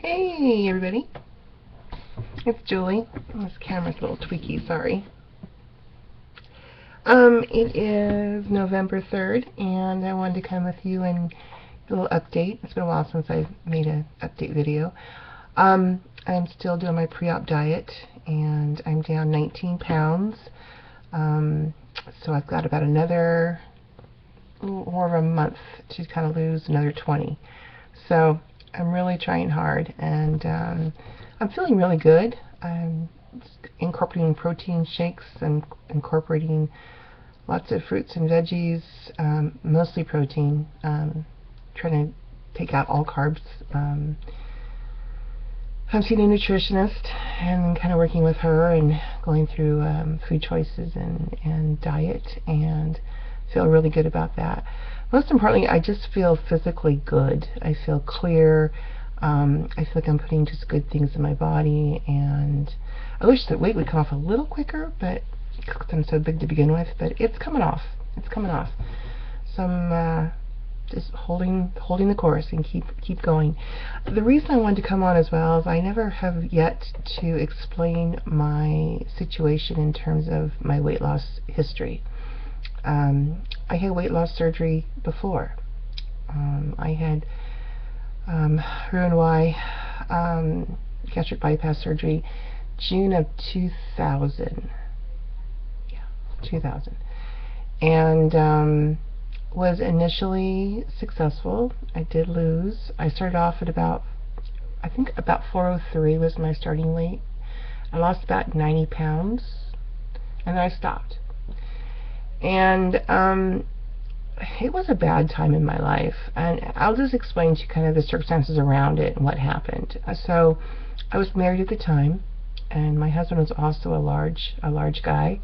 Hey everybody, it's Julie. This camera's a little tweaky, sorry. It is November 3rd, and I wanted to come with you and do a little update. It's been a while since I've made an update video. I'm still doing my pre-op diet, and I'm down 19 pounds. So I've got about another more of a month to kind of lose another 20. So I'm really trying hard, and I'm feeling really good. I'm incorporating protein shakes and incorporating lots of fruits and veggies, mostly protein, trying to take out all carbs. I'm seeing a nutritionist and kind of working with her and going through food choices and diet, and feel really good about that. Most importantly, I just feel physically good. I feel clear. I feel like I'm putting just good things in my body, and I wish the weight would come off a little quicker, but because I'm so big to begin with, but it's coming off. It's coming off. So I'm just holding the course and keep going. The reason I wanted to come on as well is I never have yet to explain my situation in terms of my weight loss history. I had weight loss surgery before. I had Roux-en-Y gastric bypass surgery June of 2000. Yeah, 2000. And was initially successful. I did lose. I started off at about 403 was my starting weight. I lost about 90 pounds, and then I stopped. And it was a bad time in my life, and I'll just explain to you kind of the circumstances around it and what happened. So I was married at the time, and my husband was also a large guy,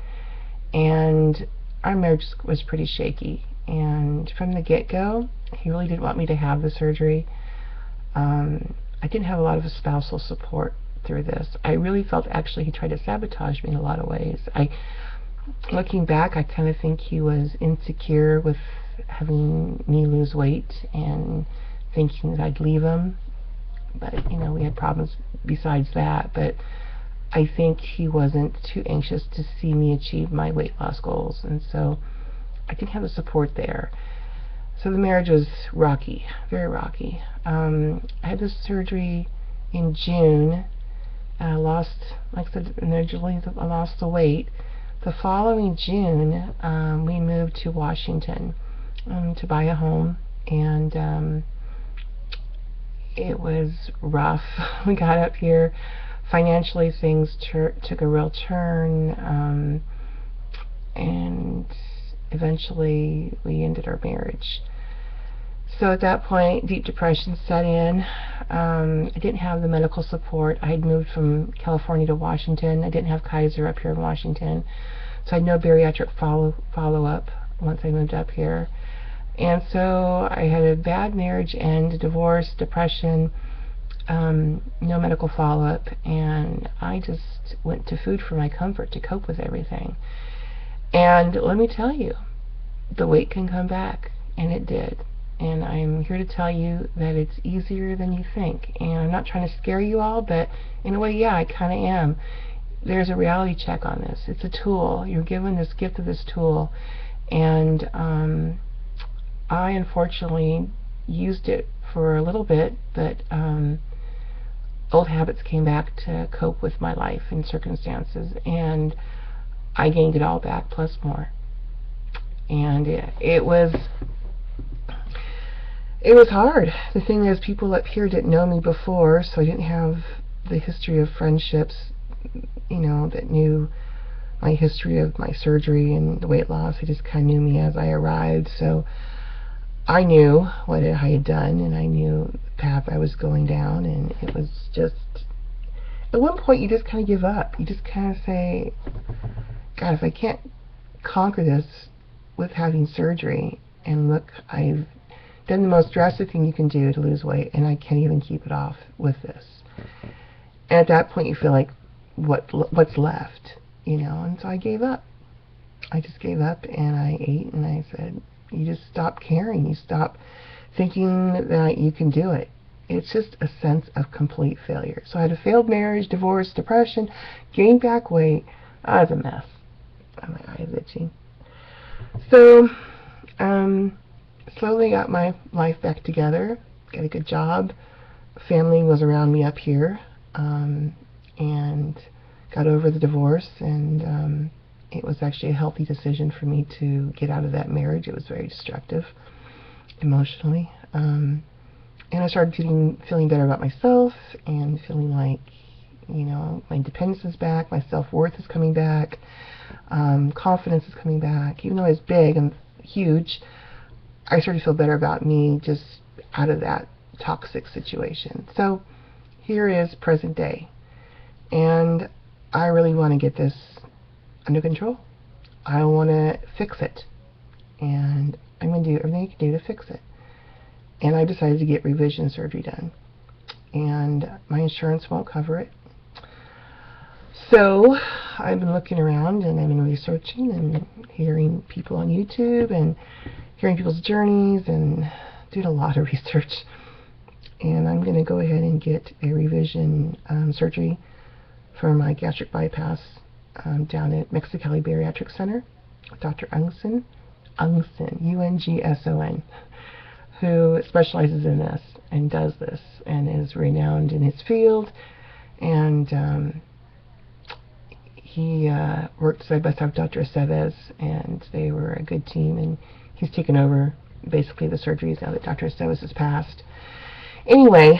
and our marriage was pretty shaky. And from the get-go, he really didn't want me to have the surgery. I didn't have a lot of spousal support through this. I really felt actually he tried to sabotage me in a lot of ways. Looking back, I kind of think he was insecure with having me lose weight and thinking that I'd leave him. But, you know, we had problems besides that. But I think he wasn't too anxious to see me achieve my weight loss goals. And so I didn't have the support there. So the marriage was rocky, very rocky. I had this surgery in June. I lost, like I said, originally I lost the weight. The following June, we moved to Washington to buy a home, and it was rough. We got up here. Financially, things took a real turn, and eventually we ended our marriage. So at that point, deep depression set in. I didn't have the medical support. I had moved from California to Washington. I didn't have Kaiser up here in Washington. So I had no bariatric follow-up once I moved up here. And so I had a bad marriage end, divorce, depression, no medical follow-up, and I just went to food for my comfort to cope with everything. And let me tell you, the weight can come back, and it did. And I'm here to tell you that it's easier than you think. And I'm not trying to scare you all, but in a way, yeah, I kind of am. There's a reality check on this. It's a tool. You're given this gift of this tool. And I unfortunately used it for a little bit, but old habits came back to cope with my life and circumstances. And I gained it all back, plus more. And it was hard. The thing is, people up here didn't know me before, so I didn't have the history of friendships, you know, that knew my history of my surgery and the weight loss. They just kind of knew me as I arrived, so I knew what I had done, and I knew the path I was going down, and it was just, at one point you just kind of give up. You just kind of say, God, if I can't conquer this with having surgery, and look, I've done the most drastic thing you can do to lose weight, and I can't even keep it off with this. And at that point you feel like, what's left, you know? And so I gave up. I just gave up, and I ate, and I said, you just stop caring. You stop thinking that you can do it. It's just a sense of complete failure. So I had a failed marriage, divorce, depression, gained back weight. I was a mess. Oh, my eye is itchy. So, slowly got my life back together, got a good job. Family was around me up here, and got over the divorce, and it was actually a healthy decision for me to get out of that marriage. It was very destructive emotionally. And I started feeling better about myself and feeling like, you know, my independence is back, my self-worth is coming back, confidence is coming back. Even though I was big and huge, I started to feel better about me just out of that toxic situation. So here is present day, and I really want to get this under control. I want to fix it, and I'm going to do everything I can do to fix it. And I decided to get revision surgery done, and my insurance won't cover it. So I've been looking around, and I've been researching and hearing people on YouTube and hearing people's journeys and doing a lot of research. And I'm going to go ahead and get a revision surgery for my gastric bypass down at Mexicali Bariatric Center with Dr. Ungson, Ungson, who specializes in this and does this and is renowned in his field. And he worked side by side with Dr. Aceves, and they were a good team, and he's taken over basically the surgeries now that Dr. Aceves has passed. Anyway,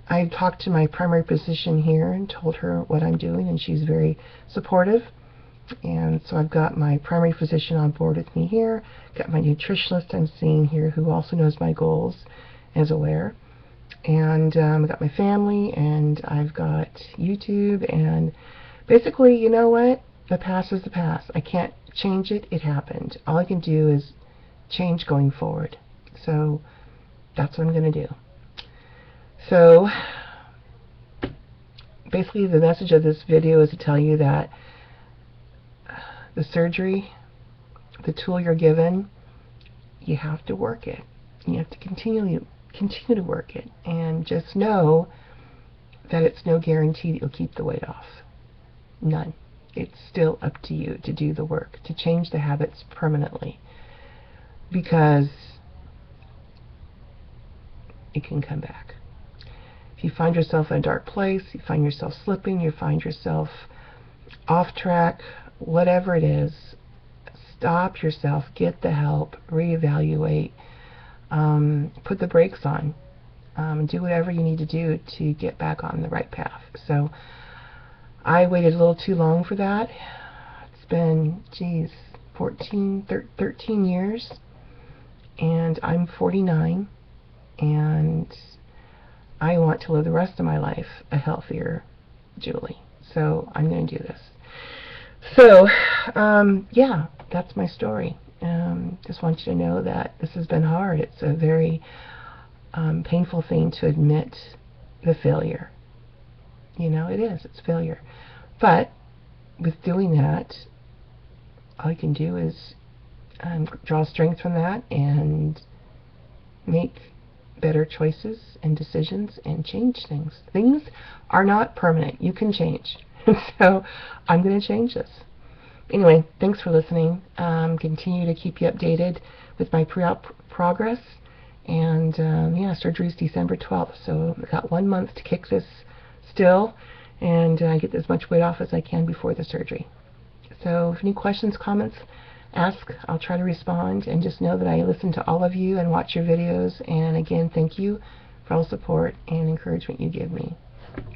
I talked to my primary physician here and told her what I'm doing, and she's very supportive. And so I've got my primary physician on board with me here, got my nutritionist I'm seeing here who also knows my goals and is aware, and I've got my family, and I've got YouTube, and basically, you know what? The past is the past. I can't change it. It happened. All I can do is change going forward. So that's what I'm going to do. So basically the message of this video is to tell you that the surgery, the tool you're given, you have to work it. You have to continue to work it, and just know that it's no guarantee that you'll keep the weight off. None. It's still up to you to do the work, to change the habits permanently, because it can come back. If you find yourself in a dark place, you find yourself slipping, you find yourself off track, whatever it is, stop yourself, get the help, reevaluate, put the brakes on, do whatever you need to do to get back on the right path. So I waited a little too long for that. It's been, 13 years, and I'm 49, and I want to live the rest of my life a healthier Julie. So I'm going to do this. So, yeah, that's my story. Just want you to know that this has been hard. It's a very painful thing to admit the failure. You know, it is. It's failure. But with doing that, all you can do is draw strength from that and make better choices and decisions and change things. Things are not permanent. You can change. So I'm going to change this. Anyway, thanks for listening. Continue to keep you updated with my pre-op progress. And yeah, surgery is December 12th. So I've got 1 month to kick this still and get as much weight off as I can before the surgery. So if any questions, comments, ask. I'll try to respond. And just know that I listen to all of you and watch your videos. And again, thank you for all the support and encouragement you give me.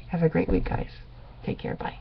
Have a great week, guys. Take care. Bye.